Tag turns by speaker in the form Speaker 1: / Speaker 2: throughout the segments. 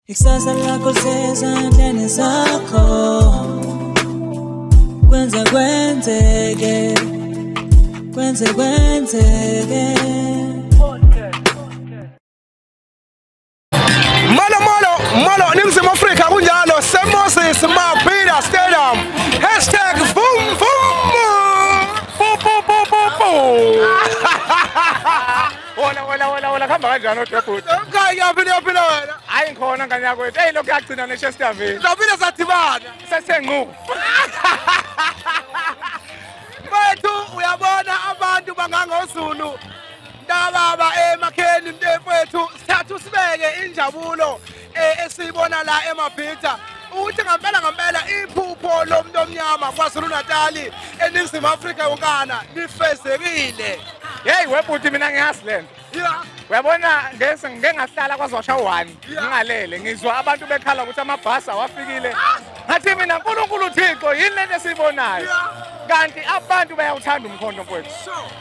Speaker 1: Ikusasa lakho lisezandleni zakho, kwenzeke
Speaker 2: Molo Ningizimu Afrika kunjalo Moses Mabhida Stadium #VUM Wala khamba kanjani odebhuti? Ngiyaphila wena. Hayi ngikhona ngane yakwethu. Hey lokhu yagcina neChester Valley. Zaphila sathibana. Sesengqu. Mfethu uyabona abantu bangangozulu. Ndababa emakheni mfethu sithatha sibeke injabulo esiyibona la eMabhida ukuthi ngempela iphupho lomuntu omnyama kwaZulu Natal eNingizimu Afrika yonkana lifezekile. Hey webhuti mina ngiyazi lento. Uyabona ngeke ngahlala kwazwasha 1 ngingalele ngizwa abantu bekhala ukuthi amabhasi awafikile. Ngathi mina uNkulunkulu Thixo yini lento esibonayo. Kanti abantu bayawuthanda umkhondo mfowethu.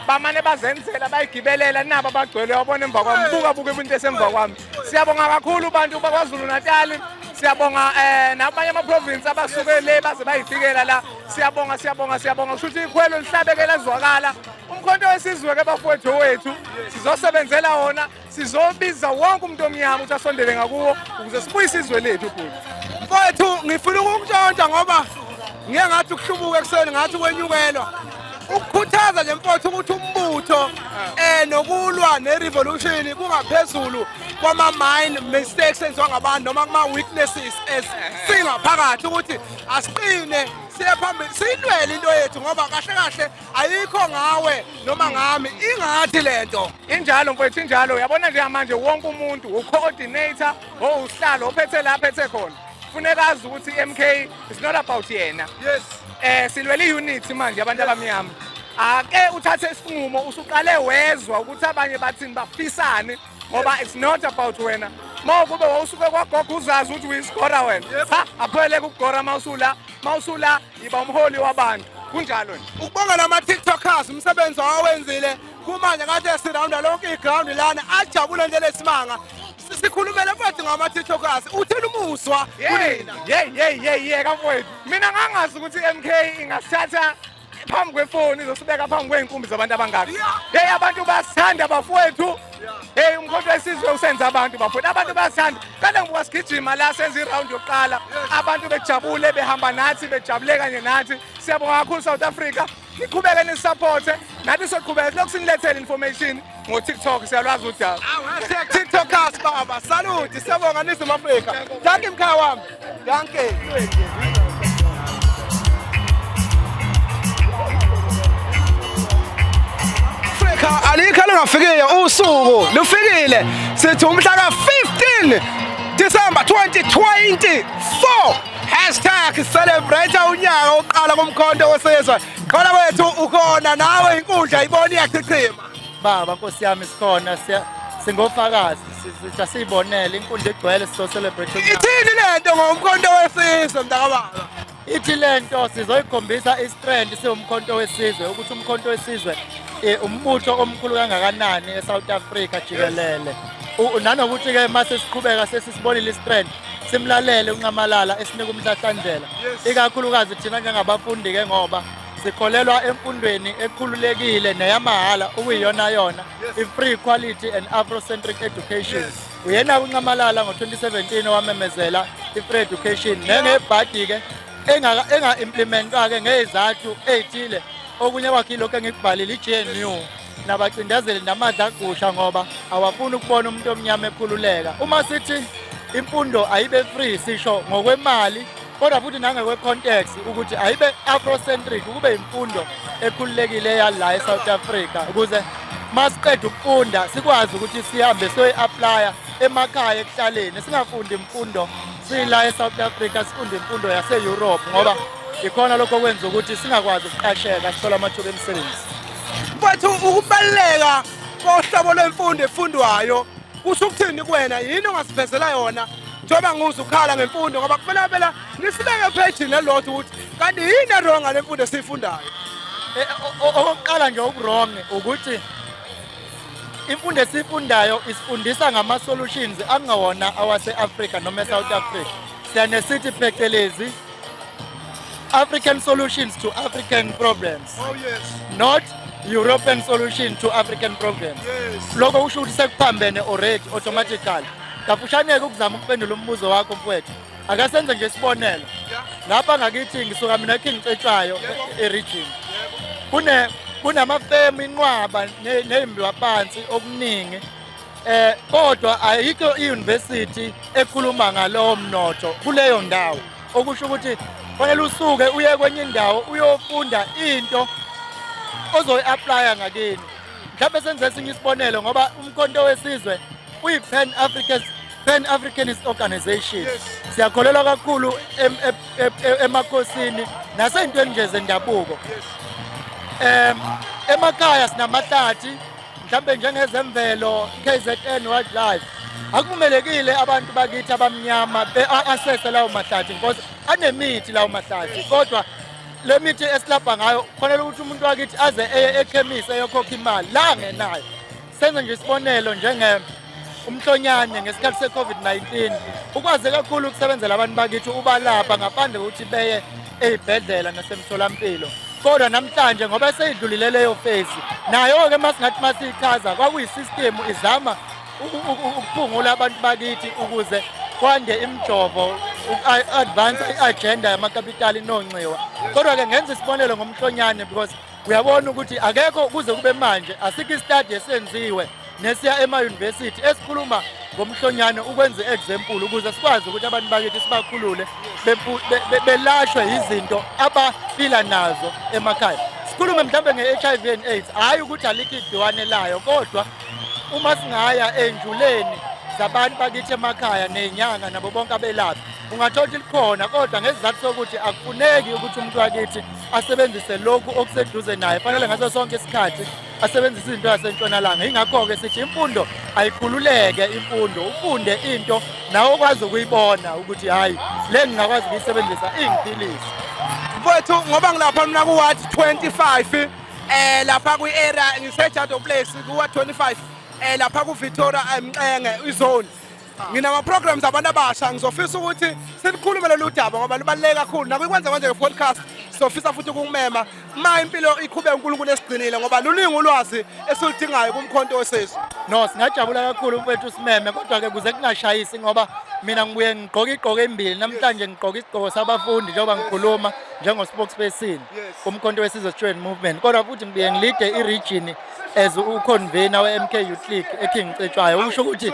Speaker 2: Bamane bazenzela bayigibelela nabo abagcwele wabona emva kwami buka ibintu esemva kwami. Siyabonga kakhulu abantu bakwaZulu Natal. Siyabonga nabanye ama-province abasuke le baze bayifikela la. Siyabonga kushuthi ikhwelo lihlabeke lazwakala. Umkhonto wesizwe ke bafowethu wethu sizosebenzela wona, sizobiza wonke umuntu omnyama ukuthi asondele ngakuwo ukuze sibuye isizwe lethu futhi. Mfowethu ngifuna ukukutshontsha ngoba ngeke ngathi ukuhlubuka ekseni ngathi kwenyukelwa. Ukukhuthaza nje mfowethu ukuthi umbutho nokulwa nerevolution kungaphezulu kwama-mind mistakes enziwa ngabantu noma kuma-weaknesses singaphakathi ukuthi asiqine siye phambili siyilwele into yethu ngoba kahle ayikho ngawe noma ngami ingathi lento injalo mfowethu injalo. Uyabona nje manje wonke umuntu u-coordinator uhlalo ophethe la aphethe khona kufuneka azi ukuthi MK is not about yena. Yes. Silwele i-unity manje abantu abamnyama. Ake uthathe isinqumo usuqale wezwa ukuthi abanye bathini bafisane ngoba it's not about wena. Mawukube wawusuke kwagogo uzazi ukuthi uyiskora wena. Cha aphele ukugora mawusula iba umholi wabantu. Kunjalo nje. Ukubonga nama-TikTokers umsebenzi awawenzile kumanje ngathi esirawunda lonke iground lana ajabule nje lesimanga. Sikhulumele mfethu ngama-TikTokers uthini umuswa kulina? Hey kamfowethu. Mina ngangazi ukuthi MK ingasithatha phambi kwefoni izosibeka phambi kwey'nkumbi zabantu abangaka. Hey abantu basithanda bafowethu. Hey umkhonto wesizwe usenza abantu bafowethu. Abantu basithanda. Kade ngibuka sigijima la senza iround yokuqala. Abantu bejabule behamba nathi bejabule kanye nathi. Siyabonga kakhulu South Africa. Niqhubeke nisupporte. Nathi soqhubeka lokhu sinilethele information ngo-TikTok siyalwazi udaba. TikTokers baba salute siyabonga Ningizimu Afrika. Danke mkhaya wami. Danke. Alikho lingafikile usuku lufikile sithi umhla ka-15 December 2024 #celebrate unyaka oqala komkhonto wesizwe. Khona wethu ukhona nawe inkundla ayibona iyachichima.
Speaker 3: Baba Nkosi yami sikhona singofakazi siyibonele inkundla egcwele sizo-celebrate unyaka.
Speaker 2: Ithini lento ngomkhonto wesizwe mntakababa?
Speaker 3: Ithi lento sizoyikhombisa istrend siwumkhonto wesizwe ukuthi umkhonto wesizwe umbutho omkhulu kangakanani eSouth Africa jikelele. Nanokuthi-ke mase siqhubeka sesisibonile istrend simlalele uNcamalala esinika umhlahlandlela. Ikakhulukazi thina njengabafundi-ke ngoba sikholelwa emfundweni ekhululekile neyamahhala okuyiyona i-free quality and Afrocentric education. Uyena uNcamalala ngo-2017 wamemezela i-free education nengebhadi-ke enga-implementwa-ke ngezathu ey'thile. Okunye kwakhe lokho engikubhalile i-GNU nabacindezeli namadla agusha ngoba awafuni ukubona umuntu omnyama ekhululeka. Uma sithi imfundo ayibe free sisho ngokwemali kodwa futhi nangekwe-context ukuthi ayibe Afrocentric kube imfundo ekhululekile yala eSouth Africa ukuze masiqeda ukufunda sikwazi ukuthi sihambe siyoyi-aplya emakhaya ekuhlaleni singafundi imfundo sila eSouth Africa sifunde imfundo yase-Europe ngoba ikhona lokho kwenza ukuthi singakwazi ukuqasheka sithola amathuba emisebenzi.
Speaker 2: Mfethu ukubaluleka kohlobo lwemfundo efundwayo kusho ukuthini kuwena yini ongasivezela yona njengoba nguzukhala ngemfundo ngoba kufanele phela nisibeke ephejini elilodwa ukuthi kanti yini eronga le mfundo esiyifundayo.
Speaker 3: Okokuqala nje okuwrong ukuthi imfundo esifundayo isifundisa ngama-solutions angawona awase-Afrika noma e-South Africa. Siyanesithi phecelezi African solutions to African problems,
Speaker 2: Oh yes.
Speaker 3: not European solution to African problems.
Speaker 2: Yes.
Speaker 3: Lokho kusho ukuthi sekuphambene already automatically. Kafushane-ke ukuzama ukuphendula umbuzo wakho mfowethu. Ake senze nje isibonelo.
Speaker 2: Yeah.
Speaker 3: Lapha ngakithi ngisuka mina King Cetshwayo e-region.
Speaker 2: Yebo.
Speaker 3: Kunamafemu inqwaba nezimbiwa phansi okuningi. Kodwa ayikho i-university ekhuluma ngalowo mnotho kuleyo ndawo. Okusho ukuthi fanele usuke uye kwenye indawo uyofunda into ozoyi-applya ngakini. Mhlawumbe senze esinye isibonelo ngoba umkhonto wesizwe Pan-Africanist Organization.
Speaker 2: Yes.
Speaker 3: Siyakholelwa kakhulu emakhosini nasey'ntweni nje zendabuko.
Speaker 2: Yes.
Speaker 3: Emakhaya sinamahlathi mhlawumbe njengezemvelo, KZN Wildlife. Akuvumelekile abantu bakithi abamnyama be-asese lawo mahlathi because anemithi lawo mahlathi. Kodwa le mithi esilapha ngayo kufanele ukuthi umuntu wakithi aze eye ekhemisi eyokhokha imali la angenayo. Senze nje isibonelo umhlonyane ngesikhathi se-COVID-19 ukwazi kakhulu ukusebenzela abantu bakithi ubalapha ngaphandle kokuthi beye ey'bhedlela nasemtholampilo. Kodwa namhlanje ngoba seyidlulile leyo phase nayo-ke masingathi masiyichaza kwakuyisystem izama ukuphungula abantu bakithi ukuze kwande imijovo advance i-agenda yamakapitali nonxiwa. Kodwa-ke ngenza isibonelo ngomhlonyane because uyabona ukuthi akekho kuze kube manje asikho i-study esenziwe nesiya ema-university esikhuluma ngomhlonyane ukwenza i-example ukuze sikwazi ukuthi abantu bakithi sibakhulule belashwe izinto abaphila nazo emakhaya. Sikhulume mhlawumbe nge-HIV and AIDS, hhayi ukuthi alikho igciwane layo, kodwa uma singaya ey'njuleni zabantu bakithi emakhaya ney'nyanga nabo bonke abelaphi ungathola ukuthi likhona, kodwa ngesizathu sokuthi akufuneki ukuthi umuntu wakithi asebenzise lokhu okuseduze naye. Fanele ngaso sonke isikhathi asebenzise izinto zasentshonalanga. Ingakho-ke sithi imfundo ayikhululeke imfundo, ufunde into nawe okwazi ukuyibona ukuthi hhayi le ngingakwazi ukuyisebenzisa ingiphilise.
Speaker 2: Mfowethu ngoba ngilapha mina ku-Ward 25 lapha kwi-area ngise-Jado Place ku-Ward 25 lapha ku-Victoria Mxenge izone. Nginama-programs abantu abasha ngizofisa ukuthi silikhulume lolu daba ngoba lubaluleke kakhulu nakukwenza manje nge-podcast. Sofisa futhi ukumema ma impilo iqhubeka uNkulunkulu esigcinile ngoba luningi ulwazi esiludingayo kumkhonto wesizwe.
Speaker 3: No, singajabula kakhulu mfethu simeme, kodwa-ke kuze kungashayisi ngoba mina ngibuye ngigqoke igqoko embili. Namhlanje ngigqoke isigqoko sabafundi njengoba ngikhuluma njengo-spokesperson kumkhonto wesizwe student movement, kodwa futhi ngibuye ngilide i-region as uconvener we-MK Youth League eKing Cetshwayo. Ukusho ukuthi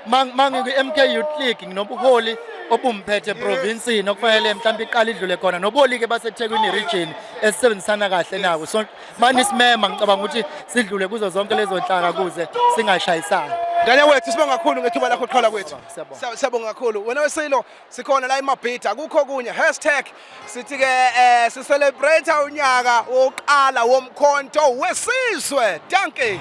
Speaker 3: mangiku-MK Youth League nginobuholi obumphethe provinsini okufanele mhlawumbe iqala idlule khona nobuholi-ke baseThekwini region esisebenzisana kahle nabo. So manje simema ngicabanga ukuthi sidlule kuzo zonke lezo nhlaka kuze singashayisani.
Speaker 2: Ngane wethu sibonga kakhulu ngethuba lakho ukuqhala kwethu.
Speaker 3: Siyabonga.
Speaker 2: Siyabonga kakhulu. Wena Wesilo sikhona la eMabhida akukho kunye #sithi-ke si-celebrate unyaka wokuqala womkhonto wesizwe. Dankie.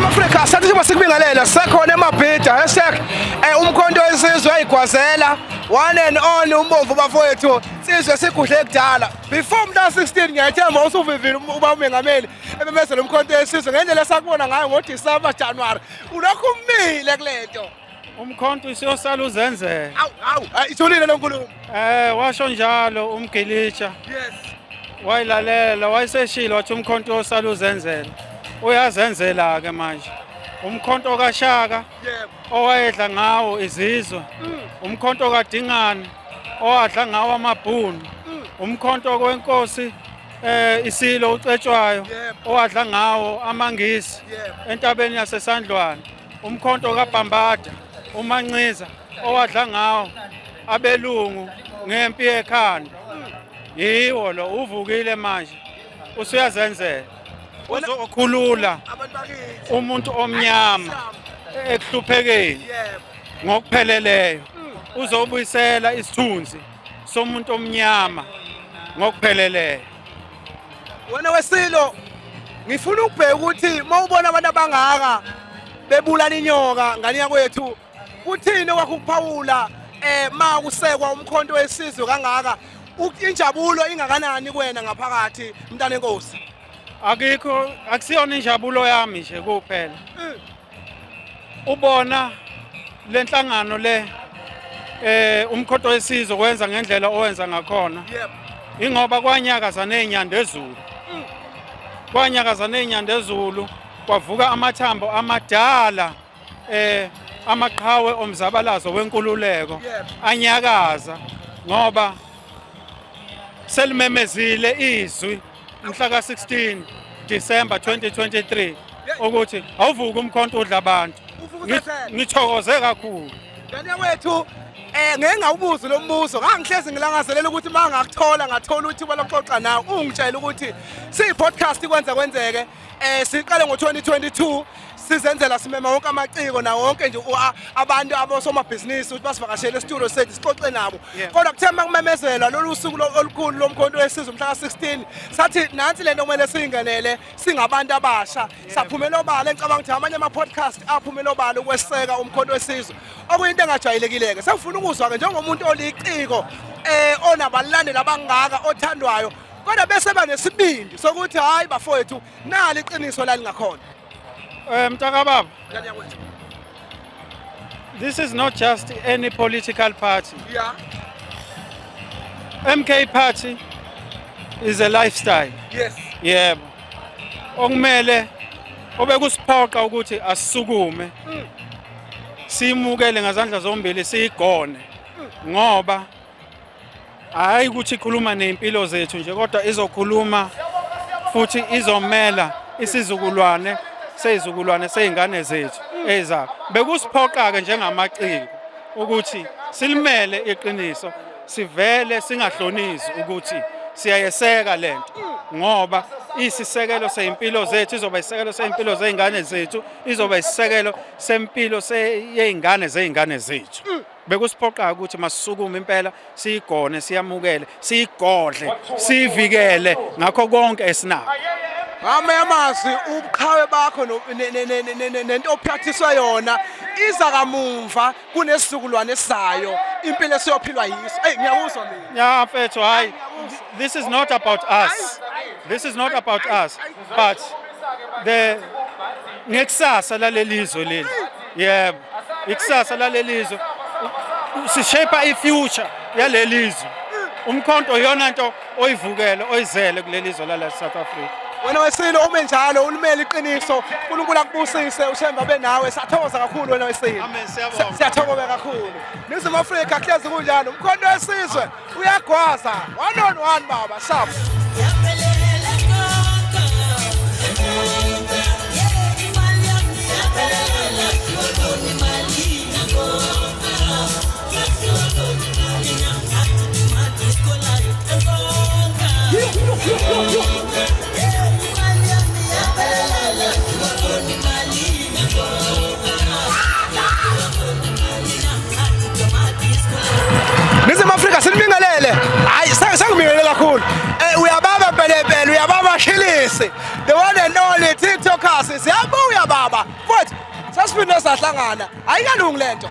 Speaker 2: Africa sathi siba sikubingelela sekhona eMabhida #umkhonto wesizwe ayigwazela one and only umbomvu bafowethu sizwe siguhle kudala. Before mhla 16 ngiyethemba usuvivile uba umengameli ememezela umkhonto wesizwe ngendlela esakubona ngayo ngoDisemba January. Ulokhu umile kulento.
Speaker 4: Umkhonto usiyosala uzenzela.
Speaker 2: Awu ithulile lonkulumo.
Speaker 4: Washo njalo umgilitsha.
Speaker 2: Yes.
Speaker 4: Wayilalela wayeseshilo wathi umkhonto usala uzenzela. Uyazenzela ke manje. Umkhonto kaShaka owayedla ngawo izizwe. Umkhonto kaDingane owadla ngawo amabhunu. Umkhonto kwenkosi iSilo uCetshwayo owadla ngawo amangisi entabeni yaseSandlwane. Umkhonto kaBhambada uManciza owadla ngawo abelungu ngempi ekhanda. Yiwo lo uvukile manje usuyazenzela. Uzokhulula umuntu omnyama ekuhluphekeni ngokupheleleyo. Uzobuyisela isithunzi somuntu omnyama ngokupheleleyo.
Speaker 2: Wena Wesilo ngifuna ukubheka ukuthi mawubona abantu abangaka bebulala inyoka ngani yakwethu kuthini okwakuphawula ma kusekwa umkhonto wesizwe kangaka injabulo ingakanani kuwena ngaphakathi mntana enkosi?
Speaker 4: Akikho akusiyona injabulo yami nje kuphela. Ubona lenhlangano le umkhonto wesizwe kwenza ngendlela owenza ngakhona.
Speaker 2: Yebo.
Speaker 4: Ingoba kwanyakaza nezinyanda ezulu. Kwanyakaza nezinyanda ezulu kwavuka amathambo amadala amaqhawe omzabalazo wenkululeko anyakaza ngoba selimemezile izwi mhla ka-16 December 2023 ukuthi awuvuka umkhonto udla abantu. Ngithokoze kakhulu.
Speaker 2: Ngane wethu ngeke ngawubuza lo mbuzo ngangihlezi ngilangazelela ukuthi mangakuthola ngathola ukuthi baloxoxa nawe ungitshela ukuthi siyipodcast kwenzeke siqale ngo-2022 sizenzela simema wonke amaciko na wonke nje abantu abosomabhizinisi ukuthi basivakashele estudio sethu sixoxe nabo kodwa kuthemba kumemezela lolu suku olukhulu lomkhonto wesizwe mhla ka-16 sathi nansi lento kumele siyingenele singabantu abasha saphumela obala engicabanga ukuthi amanye ama-podcast aphumela obala ukweseka umkhonto wesizwe okuyinto engajwayelekile-ke sengifuna ukuzwa-ke njengomuntu oliciko onabalandeli abangaka othandwayo kodwa bese banesibindi sokuthi hayi bafowethu nali iqiniso lalingakhona.
Speaker 4: Mtakababa, this is not just any political party.
Speaker 2: Yeah.
Speaker 4: MK Party is a lifestyle.
Speaker 2: Yes.
Speaker 4: Yebo. Okumele obekusiphoqa ukuthi asisukume. Simukele ngazandla zombili sigone. Ngoba hayi ukuthi ikhuluma nempilo zethu nje kodwa izokhuluma futhi izomela isizukulwane seyizukulwane seyingane zethu eza bekusiphoqa ke njengamaciko ukuthi silimele iqiniso sivele singahlonisi ukuthi siyayeseka lento ngoba isisekelo seyimpilo zethu izoba isekelo seyimpilo zeingane zethu izoba isekelo sempilo seyingane zeingane zethu bekusiphoqa ukuthi masisukume impela siyigone siyamukele siyigodle sivikele ngakho konke esinako.
Speaker 2: Amamazi ubuqhawe bakho nento ophathiswa yona iza kamuva kunesizukulwane esizayo impilo esiyophilwa yiso. Ngiyakuzwa mina.
Speaker 4: Yeah mfethu hayi this is not about us. This is not about us but the ngekusasa lalelizwe leli. Yebo. Ikusasa lalelizwe sishape ifuture yalelizwe. Umkhonto yona into oyivukele oyizele kulelizwe la South Africa.
Speaker 2: Wena Wesilo ume njalo ulimele iqiniso uNkulunkulu akubusise uthemba benawe siyathokoza kakhulu wena Wesilo.
Speaker 4: Amen siyabonga.
Speaker 2: Siyathokoza kakhulu. Nizima Afrika kuhlezi kunjalo umkhonto wesizwe uyagwaza 1 on 1 baba sharp. Nizima Afrika sinibingelele hayi sengibingelele kakhulu uyababa Pelepele uyababa Khilisi the one and only TikTokers siyabuya baba futhi sasiphinde sahlangana ayikalungi lento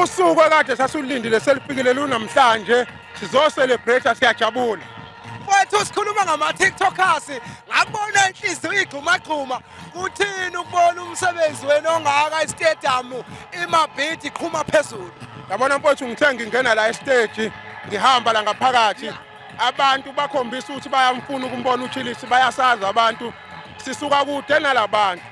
Speaker 5: usuku ekade sasulindile selifikile lunamhlanje sizo celebrate siyajabula
Speaker 2: futhi sikhuluma ngama TikTokers ngakubona inhliziyo igxumagxuma kuthini ukubona umsebenzi wena ongaka istadium imabhidi iqhuma phezulu.
Speaker 5: Yabona mfowethu ngithe ngingena la estage ngihamba la ngaphakathi abantu bakhombisa ukuthi bayamfuna ukumbona uChilisi bayasaza abantu sisuka kude nalabantu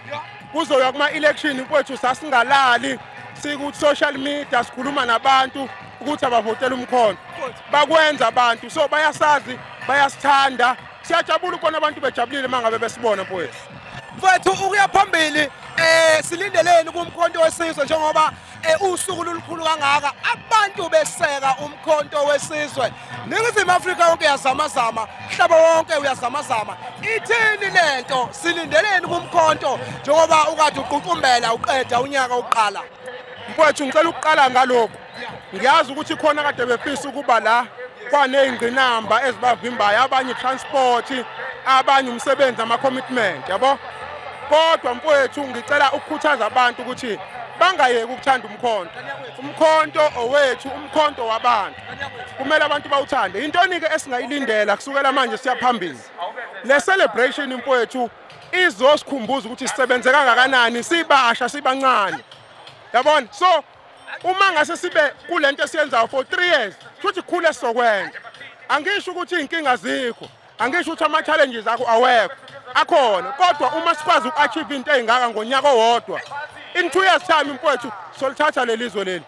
Speaker 5: kuzoya kuma election mfowethu sasingalali siku social media sikhuluma nabantu ukuthi abavotela umkhonto bakwenza abantu so bayasazi bayasithanda siyajabula ukubona abantu bejabulile mangabe besibona mfowethu.
Speaker 2: Mfowethu ukuya phambili silindeleni kumkhonto wesizwe njengoba usuku olukhulu kangaka abantu beseka umkhonto wesizwe Ningizimu Afrika yonke yazamazama hlaba wonke uyazamazama ithini lento silindeleni kumkhonto njengoba ukade uququmbela uqeda unyaka uqala.
Speaker 5: Mfowethu ngicela ukuqala ngalokho ngiyazi ukuthi khona kade befisa ukuba la kwanezingqinamba ezibavimbayo abanye transport abanye umsebenzi ama commitment yabo kodwa mfowethu ngicela ukukhuthaza abantu ukuthi bangayeki ukuthanda umkhonto owethu umkhonto wabantu kumele abantu bawuthande intoni-ke esingayilindela kusukela manje siya phambili le celebration mfowethu izosikhumbuza ukuthi sisebenze kangakanani sibasha sibancane yabona so uma ngase sibe kulento esiyenzayo for 3 years futhi kukhulu esizokwenza angisho ukuthi inkinga zikho angisho ukuthi ama challenges akho awekho akhona kodwa uma sikwazi uku-achieve into ey'ngaka ngonyaka owodwa in 2 years time mfowethu solithatha lelizwe leli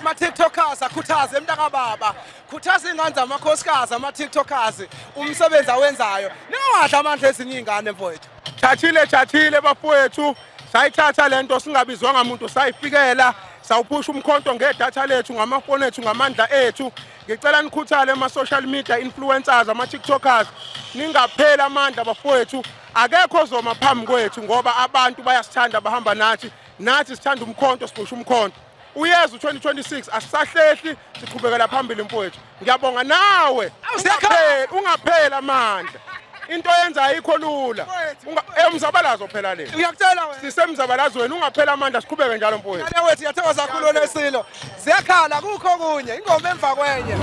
Speaker 2: #ma-tiktokers akhuthaze emntakababa khuthaza iy'ngane zamakhosikazi ama-tiktokers umsebenzi awenzayo ningawadla amandla ezinye iy'ngane mfowethu
Speaker 5: thathile bafowethu sayithatha lento singabizwanga muntu sayifikela sawuphusha umkhonto ngedatha lethu ngamafoni ethu ngamandla ethu ngicela nikhuthale ama-social media influencers ama-tiktokers ningapheli amandla bafowethu akekho ozoma phambi kwethu ngoba abantu bayasithanda bahamba nathi sithanda umkhonto siphusha umkhonto uyeza u-2026 asisahlehli siqhubekela phambili mfowethu ngiyabonga nawe ungapheli amandla into yenza ayikho lula emzabalazo phela le
Speaker 2: ngiyakutshela wena
Speaker 5: sisemzabalazweni ungaphela amandla siqhubeke njalo mfowethu
Speaker 2: ngane wethu yathokoza kakhulu lesilo ziyakhala kukho kunye ingoma emva kwenye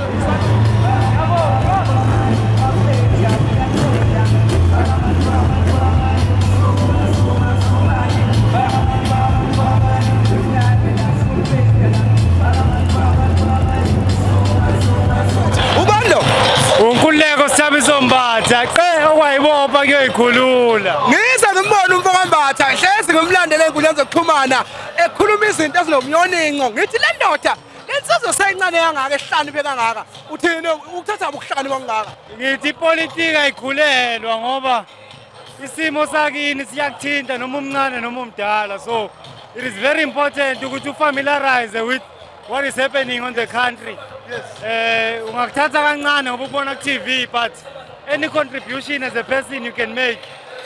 Speaker 4: Unkululeko Sithabiso Mbatha okwayibopha kuyoyikhulula.
Speaker 2: Ngize ngimbone umfoko Mbatha hlezi ngimlandele ey'nkundleni zokuxhumana ekhuluma izinto ezinomnyoninco ngithi le ndoda lensizwe seyincane kangaka ehlanipe kangaka uthini ukuthatha ubuhlani kangaka
Speaker 4: Ngithi ipolitiki ayikhulelwa ngoba isimo sakini siyakuthinta noma umncane noma umdala, so it is very important ukuthi ufamiliarize with what is happening on the country. Ungakuthatha kancane ngoba ubona ku-TV, but any contribution as a person you can make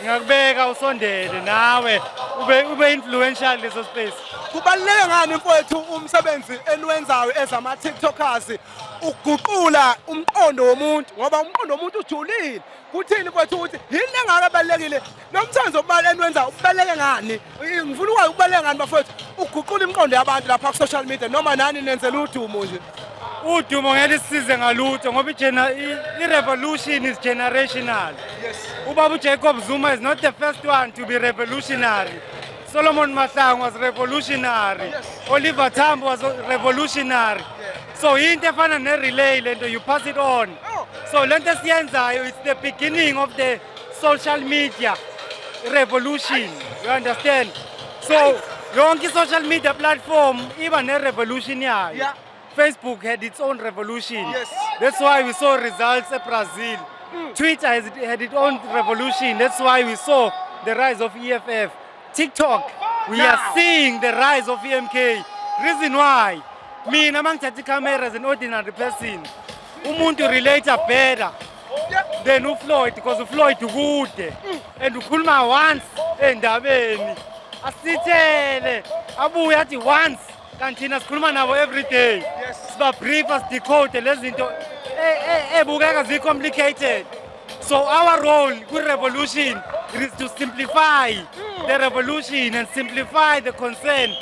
Speaker 4: ngakubeka usondele nawe ube influential leso space.
Speaker 2: Kubaluleke ngani mfowethu umsebenzi eniwenzayo ezama-tiktokers ukuguqula umqondo womuntu ngoba umqondo womuntu ujulile kuthini mfowethu ukuthi yini engaka ebalulekile nomthanzo eniwenzayo ubaluleke ngani ngifuna ukwazi ukubaluleke ngani bafowethu ukuguqula imiqondo yabantu lapha ku-social media noma nani nenzela udumo nje
Speaker 4: Udumo ngeke sisize ngalutho ngoba i-revolution is generational. Ubaba Jacob Zuma is not the first one to be revolutionary. Solomon Mahlangu was revolutionary. Oliver Tambo was revolutionary. So into efana ne-relay lento you pass it on. So lento esiyenzayo it's the beginning of the social media revolution. You understand? So yonke social media platform iba ne-revolution yayo. Facebook had its own revolution. That's why we saw results in Brazil. Twitter had its own revolution. That's why we saw the rise of EFF. TikTok, we are seeing the rise of EMK. Reason why? Me, among the camera as an ordinary person, umuntu relate better than uFloyd because uFloyd good. And ukhuluma once endabeni. Asithele abuya athi once. Kantina sikhuluma nabo every day. Siba brief as decode lezinto ebukeka zi complicated. So our role with revolution is to simplify the revolution and simplify the concern.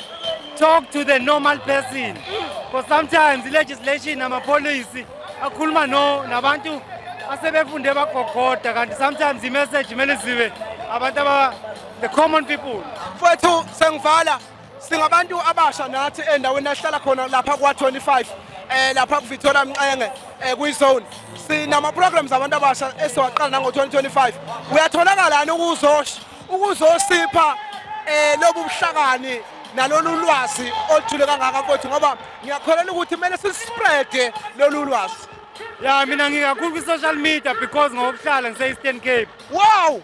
Speaker 4: Talk to the normal person. Because sometimes the legislation and policy akhuluma nabantu asebefunde bakhokhota kanti sometimes the message kumele sibe abantu the common people.
Speaker 2: Mfowethu sengivala singabantu abasha nathi endaweni esihlala khona lapha kwa-25 lapha ku-Victoria Mxenge kwi-zone sinama-programs abantu abasha esiwaqala nango-2025 uyatholakala ukuzosipha lobu buhlakani nalolu lwazi oluthule kangaka mfowethu ngoba ngiyakholelwa ukuthi kumele sispreade lolu lwazi
Speaker 4: Yeah, mina ngikakhulu kwi-social media because ngokuhlala ngise-Eastern Cape.
Speaker 2: Wow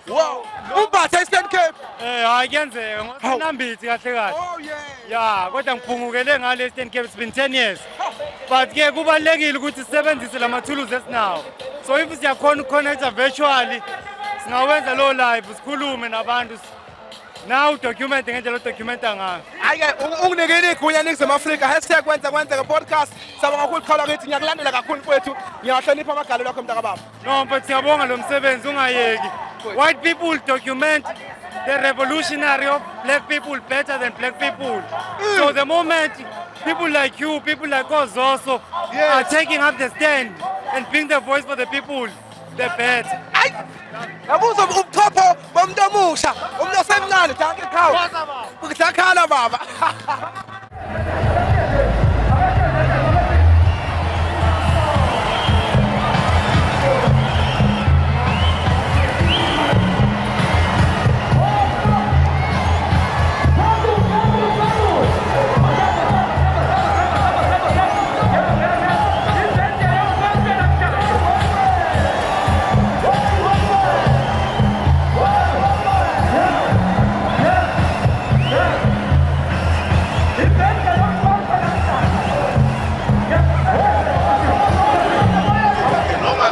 Speaker 2: Umbatha Eastern Cape
Speaker 4: Hayi kuyenzeka ngosinambithi kahle kahle. Yeah, kodwa ngiphungukele ngale Eastern Cape, it's been 10 years. But ke kubalekile ukuthi sisebenzise lama tools esinawo. So if siyakhona ukuconnecta virtually singawenza lo live sikhulume nabantu. Now document ngendlela documenta ngayo.
Speaker 2: Hayi unginikele igunya eNingizimu Afrika #kwenzeka podcast sabonga kakhulu khawula ngithi ngiyakulandela kakhulu mfowethu ngiyahlonipha amagalelo akho mntakababa.
Speaker 4: No, but siyabonga lo msebenzi ungayeki.
Speaker 6: white people document the revolutionary of black people better than black people. So the moment people like you, people like us also are taking up the stand and being the voice for the people, the better.
Speaker 2: Yabuza ubuchopho bomuntu omusha, umuntu osemncane danke khawu. Ngiyakhala baba.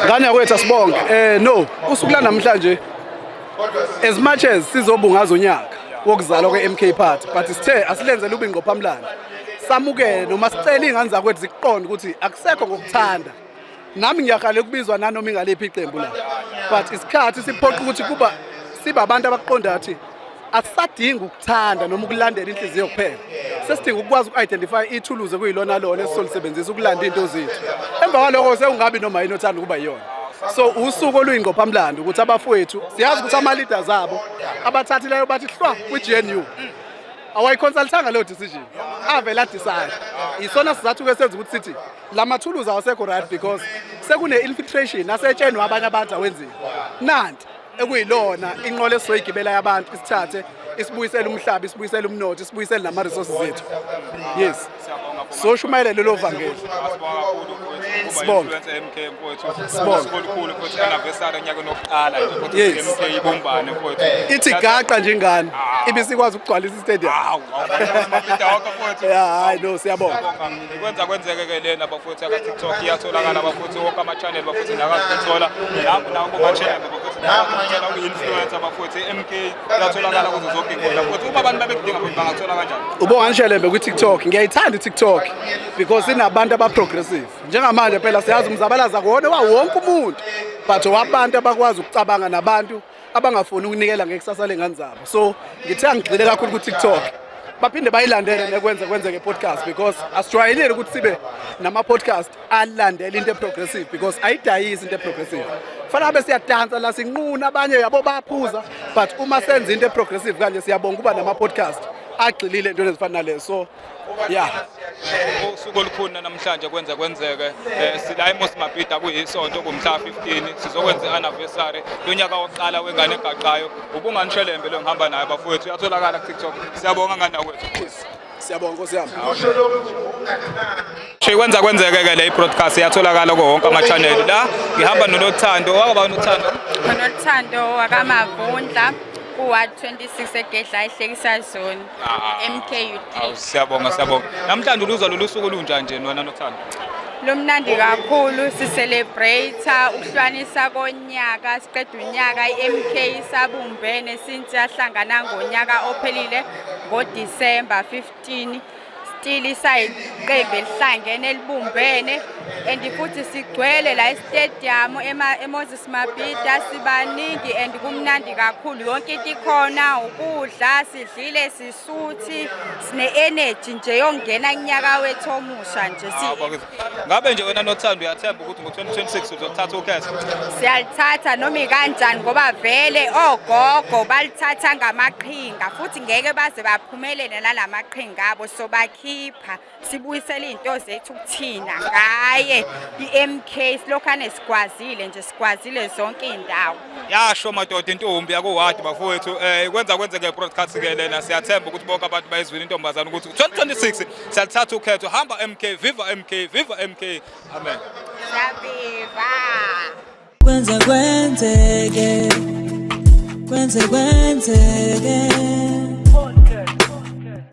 Speaker 7: Ngane yakwethu asibonge no usuku la namhlanje as much as sizobungaza unyaka wokuzalwa kweMK Party but sithe asilenze lube ingqophamlando samukele noma sicela ingane zakwethu ziqonde ukuthi akusekho ngokuthanda nami ngiyakhala ukubizwa nanoma ingalephi iqembu la but isikhathi siphoqa ukuthi kuba siba abantu abaqonda athi asisadingi ukuthanda noma ukulandela inhliziyo kuphela sesidinga ukwazi uku-identify ithuluzi kuyilona lona esizolisebenzisa ukulanda into zethu emva kwalokho sekungabi noma yini othanda ukuba yiyona so usuku oluyingqophamlando ukuthi abafowethu siyazi ukuthi ama-leaders abo abathathileyo bathi hlwa kwi-GNU awayiconsultanga leyo decision avele adecide isona sizathu-ke senza ukuthi sithi la mathuluzi awasekho right because sekune-infiltration asetshenwe abanye abantu awenziwa nanti ekuyilona inqola esizoyigibela yabantu isithathe isibuyisele umhlaba isibuyisele umnotho isibuyisele nama-resources zethu yes so shumayele lelo vangeli sibonge ithi gaqa njengani ibisikwazi ukugcwalisa istadium hayi no siyabonga
Speaker 8: ikwenza kwenzeke-ke lena bafowethu aka-TikTok iyatholakala bafowethu wonke ama-channel bafowethu nakazithola nabo ma-channel bafowethu nakazithola kwi-influencer bafowethu MK iyatholakala kuzo zonke inkundla bafowethu uma abantu babekudinga bangathola kanjani
Speaker 7: ubonga Nshelembe kwi-TikTok ngiyayithanda i-TikTok because inabantu aba-progressive njengamanje phela siyazi umzabalaza kuwona wonke umuntu but wabantu abakwazi ukucabanga nabantu abangafuni ukunikela ngekusasa lengane zabo so ngithe ngigxile kakhulu ku-TikTok baphinde bayilandele kwenzeke podcast because asijwayelile ukuthi sibe nama-podcast alandela into e-progressive because ayidayisi into e-progressive fanele abe siyadansa la sinquna abanye yabo bayaphuza but uma senza into e-progressive kanje siyabonga ukuba nama-podcast agxilile entweni ezifana nalezo so yeah
Speaker 8: usuku olukhulu namhlanje kwenzeke sila eMosmapita kuyisonto kumhla 15 sizokwenza i-anniversary lonyaka wokuqala wengane egaqayo ubunganishelembe lo ngihamba naye bafowethu uyatholakala ku-TikTok siyabonga ngani nakwethu
Speaker 7: siyabonga Nkosi yami
Speaker 8: kwenza kwenzeke-ke le i-broadcast iyatholakala kuwo wonke ama-channel la ngihamba noNothando wakaba
Speaker 9: uNothando wakamavundla ku-Ward 26 eGedla ehlekisa zone MK Youth.
Speaker 8: Siyabonga namhlanje uluzwa lolu suku lunjani nje wena Nothando?
Speaker 9: Lumnandi kakhulu sicelebrate ukuhlanisa konyaka siqeda unyaka iMK sabumbene since yahlangana ngonyaka ophelile ngoDisember 15 still isayiqembu elihlangene elibumbene and futhi sigcwele la e-stadium eMoses Mabhida sibaningi and kumnandi kakhulu yonke into ikhona ukudla sidlile sisuthi sine energy nje yongena kunyaka wethu omusha nje
Speaker 8: ngabe nje wena Nothando uyathemba ukuthi ngo-2026 uzothatha ukhetho
Speaker 9: siyalithatha noma kanjani ngoba vele ogogo balithatha ngamaqhinga futhi ngeke baze baphumelele nalamaqhinga abo so bakhipha sibuyisela into zethu kuthina ngaye iMK silokhane sikwazile nje sikwazile zonke indawo
Speaker 8: yasho madoda intombi yakuWard bafowethu kwenza kwenzeke broadcast ke lena siyathemba ukuthi bonke abantu bayizwile intombazana ukuthi 2026 siyalithatha ukhetho hamba MK viva MK amen
Speaker 9: sabiva
Speaker 1: kwenzeke